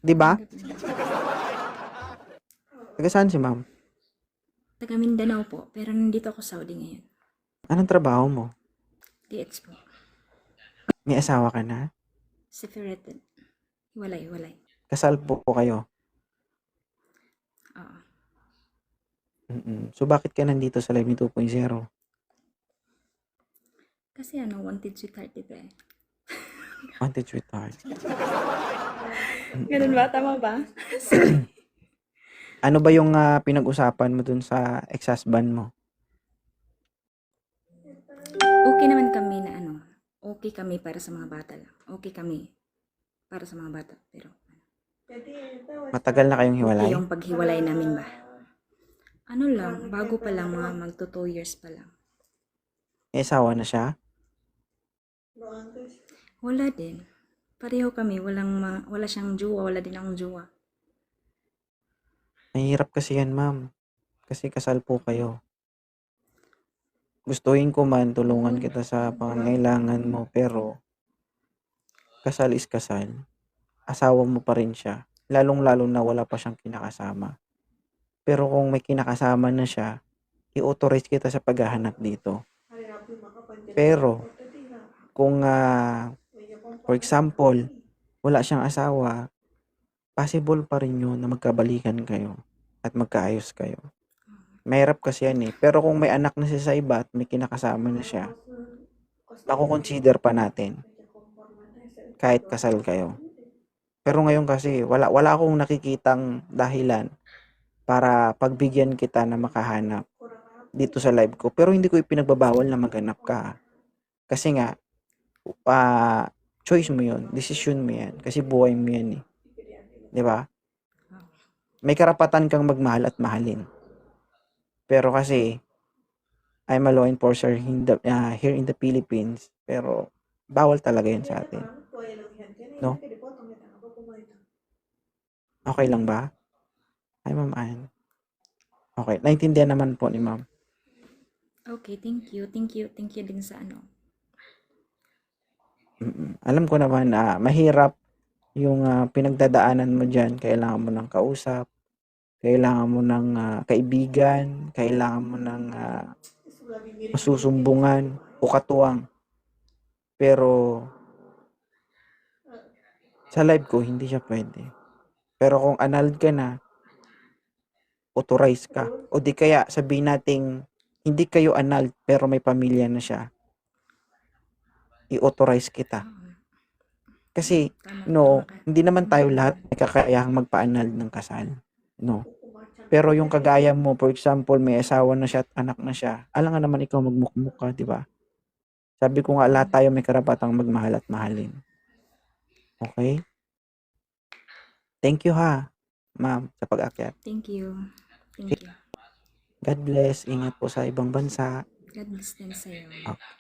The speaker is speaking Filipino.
'Di ba? Tanggap lang. Taga saan si ma'am? Taga Mindanao po, pero nandito ako Saudi ngayon. Anong trabaho mo? DX po. May asawa ka na? Separated. Hiwalay. Kasal po kayo? Oo. So, bakit ka nandito sa Live Me 2.0? Kasi wanted sweetheart dito eh. Wanted sweetheart. Ganun ba? Tama ba? Ano ba yung pinag-usapan mo dun sa ex-husband mo? Okay naman kami na okay kami para sa mga bata lang. Okay kami para sa mga bata. Pero Matagal na kayong okay hiwalay? yung paghiwalay namin ba? Ano lang, bago pa lang, mga magto 2 years pa lang. May asawa na siya? Wala din. Pareho kami, wala siyang jowa, wala din akong jowa. Mahirap kasi yan, ma'am. Kasi kasal po kayo. Gustuhin ko man, tulungan kita sa pangangailangan mo, pero kasal is kasal. Asawa mo pa rin siya. Lalong-lalo na wala pa siyang kinakasama. Pero kung may kinakasama na siya, i-authorize kita sa paghahanap dito. Pero, kung for example, wala siyang asawa, possible pa rin yun na magkabalikan kayo at magkaayos kayo. Mahirap kasi yan eh. Pero kung may anak na siya sa iba at may kinakasama na siya, consider pa natin kahit kasal kayo. Pero ngayon kasi, wala akong nakikitang dahilan para pagbigyan kita na makahanap dito sa live ko. Pero hindi ko ipinagbabawal na maghanap ka. Kasi nga, choice mo yun, decision mo yan. Kasi buhay mo yan eh. 'Di ba? May karapatan kang magmahal at mahalin. Pero kasi, I'm a law enforcer here in the Philippines. Pero, bawal talaga yun sa atin. No? Okay lang ba? Ay, Ma'am Ann. Okay. Naintindihan naman po ni Ma'am. Okay, thank you. Thank you din sa Alam ko naman mahirap yung pinagdadaanan mo dyan. Kailangan mo ng kausap. Kailangan mo ng kaibigan. Kailangan mo ng masusumbungan o katuwang. Pero, sa live ko, hindi siya pwede. Pero kung annulled ka na, authorize ka. O di kaya sabihin nating hindi kayo annulled pero may pamilya na siya, i-authorize kita. Kasi, tama ka. hindi naman tayo lahat may kakayahang magpa-annulled ng kasal. No. Pero yung kagaya mo, for example, may asawa na siya at anak na siya, alangan naman ikaw magmukmuk ka, di ba? Sabi ko nga, lahat tayo may karapatang magmahal at mahalin. Okay? Thank you ha, ma'am, sa pag-akyat. Thank you. God bless. Ingat po sa ibang bansa. God bless din sa'yo. Okay.